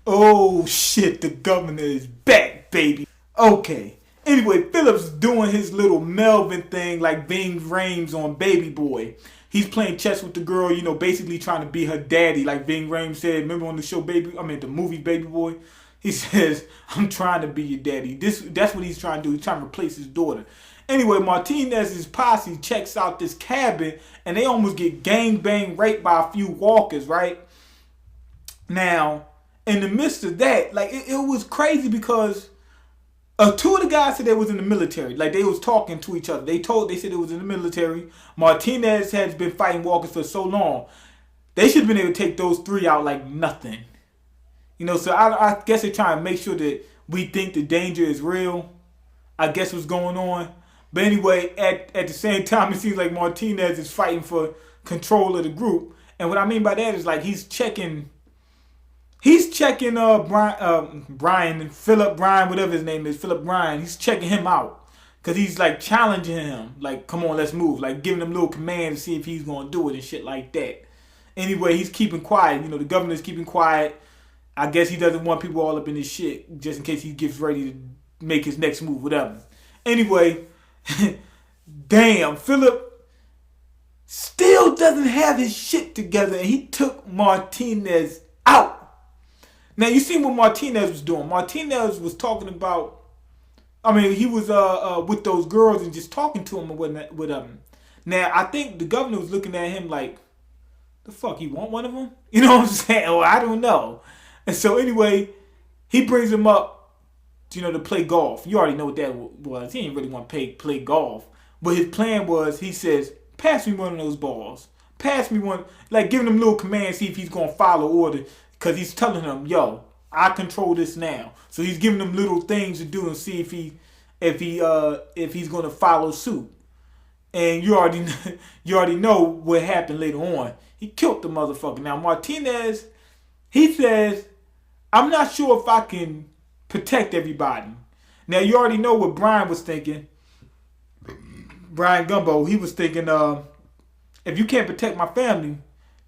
Oh shit, the governor is back, baby. Okay. Anyway, Philip's doing his little Melvin thing like Ving Rhames on Baby Boy. He's playing chess with the girl, basically trying to be her daddy, like Ving Rhames said. Remember on the show the movie Baby Boy? He says, I'm trying to be your daddy. That's what he's trying to do. He's trying to replace his daughter. Anyway, Martinez's posse checks out this cabin and they almost get gang bang raped by a few walkers, right? Now, in the midst of that, like it was crazy because two of the guys said they was in the military. Like they was talking to each other. They said it was in the military. Martinez has been fighting walkers for so long. They should have been able to take those three out like nothing. So I guess they're trying to make sure that we think the danger is real. I guess what's going on. But anyway, at the same time, it seems like Martinez is fighting for control of the group. And what I mean by that is like he's checking Philip Bryan, whatever his name is, Philip Bryan. He's checking him out because he's like challenging him, like, come on, let's move, like giving him little commands to see if he's gonna do it and shit like that. Anyway, he's keeping quiet. The governor's keeping quiet. I guess he doesn't want people all up in his shit just in case he gets ready to make his next move, whatever. Anyway, damn, Philip still doesn't have his shit together and he took Martinez out. Now, you see what Martinez was doing. Martinez was talking about, he was with those girls and just talking to them with them. Now, I think the governor was looking at him like, the fuck, you want one of them? You know what I'm saying? Well, I don't know. And so anyway, he brings him up, to play golf. You already know what that was. He didn't really want to play golf. But his plan was, he says, pass me one of those balls. Pass me one, like giving him little commands, see if he's going to follow order. Because he's telling him, yo, I control this now. So he's giving him little things to do and see if he's going to follow suit. And you already know what happened later on. He killed the motherfucker. Now Martinez, he says, I'm not sure if I can protect everybody. Now you already know what Brian was thinking. Brian Gumbo, he was thinking, if you can't protect my family,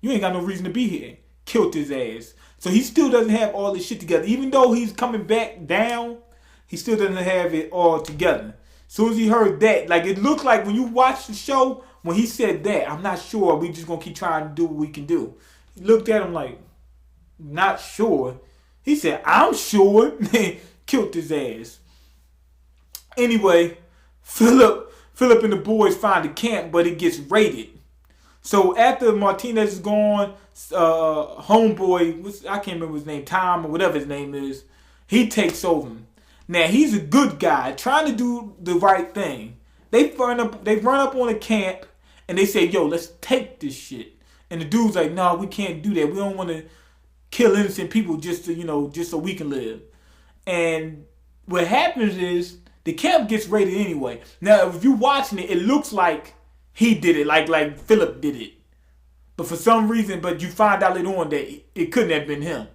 you ain't got no reason to be here. Killed his ass. So he still doesn't have all this shit together. Even though he's coming back down, he still doesn't have it all together. As soon as he heard that, like it looked like when you watch the show, when he said that, I'm not sure, we just gonna keep trying to do what we can do. He looked at him like, not sure. He said, I'm sure. Killed his ass. Anyway, Philip and the boys find the camp, but it gets raided. So after Martinez is gone, homeboy, I can't remember his name, Tom or whatever his name is, he takes over. Now he's a good guy, trying to do the right thing. They run up on a camp and they say, yo, let's take this shit. And the dude's like, no, we can't do that. We don't want to kill innocent people just so we can live. And what happens is the camp gets raided anyway. Now if you're watching it, it looks like he did it, like Philip did it. But for some reason, you find out later on that it couldn't have been him.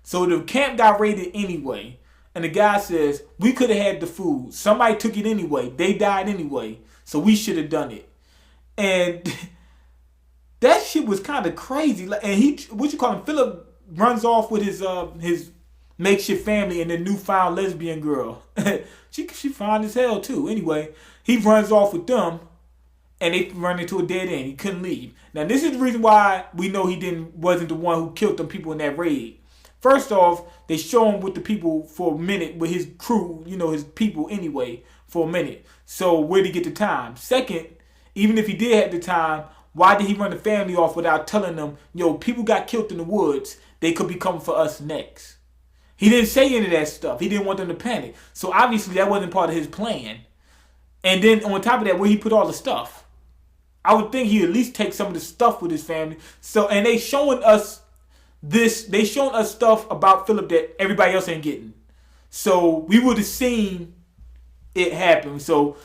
So the camp got raided anyway. And the guy says, we could have had the food. Somebody took it anyway. They died anyway. So we should have done it. And that shit was kind of crazy. And Philip runs off with his makeshift family and the newfound lesbian girl. she fine as hell too. Anyway, he runs off with them. And they run into a dead end. He couldn't leave. Now, this is the reason why we know he wasn't the one who killed them people in that raid. First off, they show him with the people for a minute, with his crew, his people anyway, for a minute. So, where'd he get the time? Second, even if he did have the time, why did he run the family off without telling them, yo, people got killed in the woods. They could be coming for us next. He didn't say any of that stuff. He didn't want them to panic. So, obviously, that wasn't part of his plan. And then, on top of that, where he put all the stuff? I would think he'd at least take some of the stuff with his family. So, and they showing us stuff about Philip that everybody else ain't getting. So we would have seen it happen. So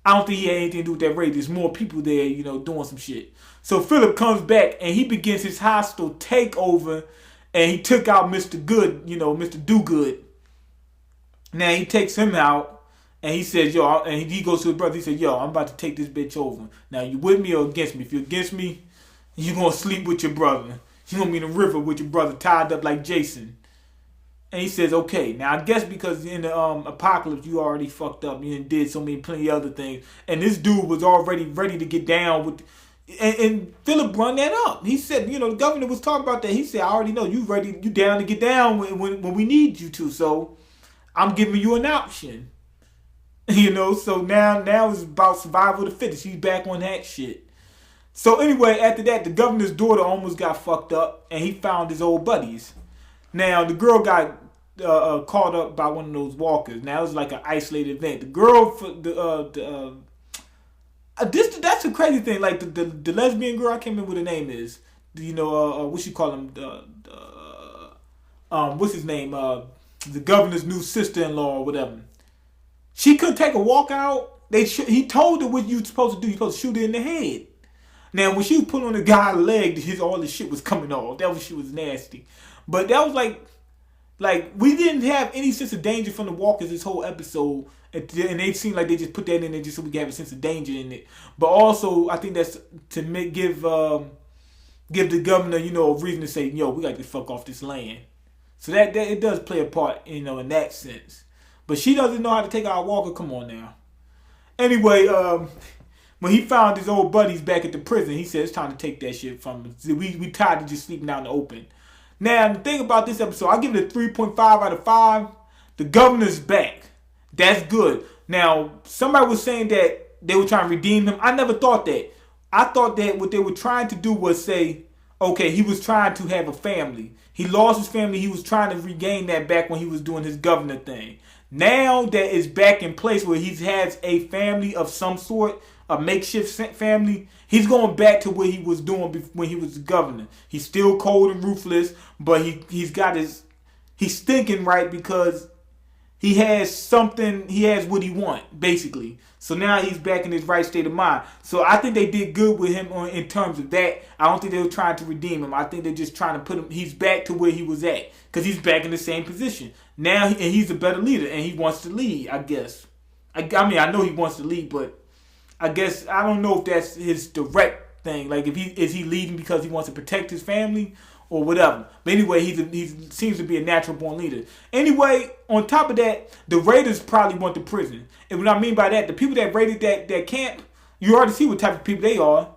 I don't think he had anything to do with that raid. There's more people there, doing some shit. So Philip comes back and he begins his hostile takeover, and he took out Mr. Good, Mr. Do Good. Now he takes him out. And he says, yo, and he goes to his brother. He says, yo, I'm about to take this bitch over. Now, you with me or against me? If you're against me, you're going to sleep with your brother. You're going to be in the river with your brother tied up like Jason. And he says, okay, now I guess because in the apocalypse you already fucked up, you did so many plenty of other things, and this dude was already ready to get down with. And Philip brought that up. He said, the governor was talking about that. He said, I already know you ready, you down to get down when we need you to. So I'm giving you an option. So now it's about survival of the fittest. He's back on that shit. So anyway, after that, the governor's daughter almost got fucked up, and he found his old buddies. Now the girl got caught up by one of those walkers. Now it was like an isolated event. The girl that's a crazy thing. Like the lesbian girl, I can't remember what her name is. What she call him? What's his name? The governor's new sister-in-law or whatever. She couldn't take a walk out. He told her what you supposed to do. You supposed to shoot her in the head. Now when she was pulling on the guy's leg, all the shit was coming off. That shit was nasty. But that was like we didn't have any sense of danger from the walkers this whole episode. And they seemed like they just put that in there just so we could have a sense of danger in it. But also, I think that's to give the governor, a reason to say, we got to fuck off this land. So that it does play a part, in that sense. But she doesn't know how to take out a walker. Come on now. Anyway, when he found his old buddies back at the prison, he said it's time to take that shit from him. We tired of just sleeping out in the open. Now, the thing about this episode, I give it a 3.5 out of 5. The governor's back. That's good. Now, somebody was saying that they were trying to redeem him. I never thought that. I thought that what they were trying to do was say, okay, he was trying to have a family. He lost his family. He was trying to regain that back when he was doing his governor thing. Now that it's back in place where he has a family of some sort, a makeshift family, he's going back to what he was doing when he was the governor. He's still cold and ruthless, but he's thinking right because he has what he wants, basically. So now he's back in his right state of mind. So I think they did good with him in terms of that. I don't think they were trying to redeem him. I think they're just trying to put him, he's back to where he was at. Because he's back in the same position. Now, and he's a better leader, and he wants to lead, I guess. I know he wants to lead, but I guess, I don't know if that's his direct thing. Like, is he leading because he wants to protect his family? Or whatever. But anyway, he seems to be a natural born leader. Anyway, on top of that, the raiders probably want the prison. And what I mean by that, the people that raided that camp, you already see what type of people they are.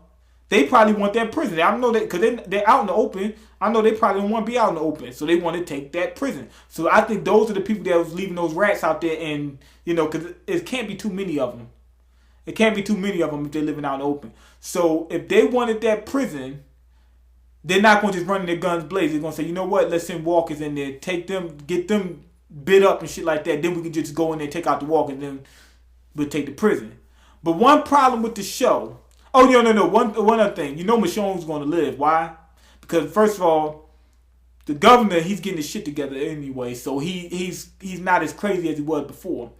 They probably want that prison. I know that because they're out in the open. I know they probably don't want to be out in the open. So they want to take that prison. So I think those are the people that was leaving those rats out there. And, because it can't be too many of them. It can't be too many of them if they're living out in the open. So if they wanted that prison, they're not going to just run their guns blazing. They're going to say, you know what, let's send walkers in there, take them, get them bit up and shit like that. Then we can just go in there, take out the walkers, and then we'll take the prison. But one problem with the show, one other thing. Michonne's going to live. Why? Because first of all, the governor, he's getting his shit together anyway, so he's not as crazy as he was before.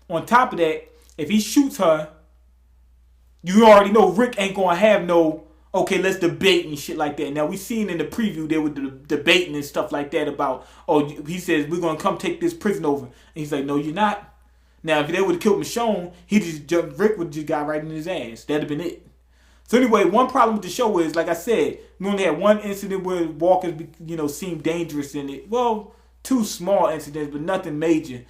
On top of that, if he shoots her, you already know Rick ain't going to have no, okay, let's debate and shit like that. Now, we seen in the preview they were debating and stuff like that about, he says, we're going to come take this prison over. And he's like, no, you're not. Now, if they would have killed Michonne, Rick would have just got right in his ass. That'd have been it. So anyway, one problem with the show is, like I said, we only had one incident where walkers, seemed dangerous in it. Well, 2 small incidents, but nothing major.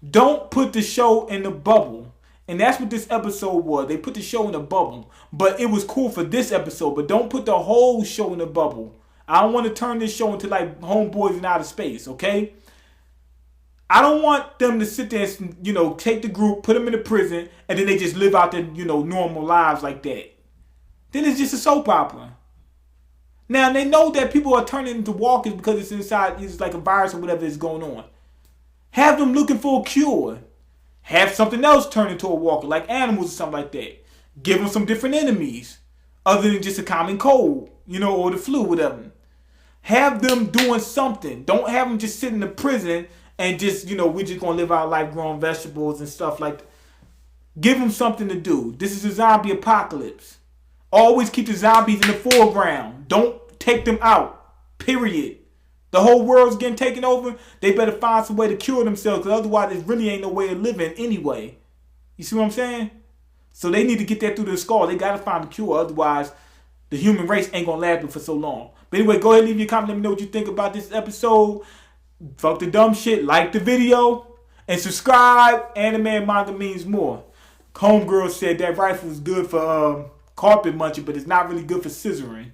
Don't put the show in the bubble. And that's what this episode was. They put the show in a bubble. But it was cool for this episode. But don't put the whole show in a bubble. I don't want to turn this show into like Homeboys in Outer Space, okay? I don't want them to sit there and, take the group, put them in the prison, and then they just live out their, normal lives like that. Then it's just a soap opera. Now, they know that people are turning into walkers because it's inside, it's like a virus or whatever is going on. Have them looking for a cure. Have something else turn into a walker, like animals or something like that. Give them some different enemies, other than just a common cold, or the flu, whatever. Have them doing something. Don't have them just sitting in the prison and just, we're just going to live our life growing vegetables and stuff like that. Give them something to do. This is a zombie apocalypse. Always keep the zombies in the foreground. Don't take them out. Period. The whole world's getting taken over. They better find some way to cure themselves, because otherwise there really ain't no way of living anyway. You see what I'm saying? So they need to get that through their skull. They got to find a cure. Otherwise, the human race ain't going to last for so long. But anyway, go ahead and leave your comment. Let me know what you think about this episode. Fuck the dumb shit. Like the video and subscribe. Anime and manga means more. Homegirl said that rifle is good for carpet munching, but it's not really good for scissoring.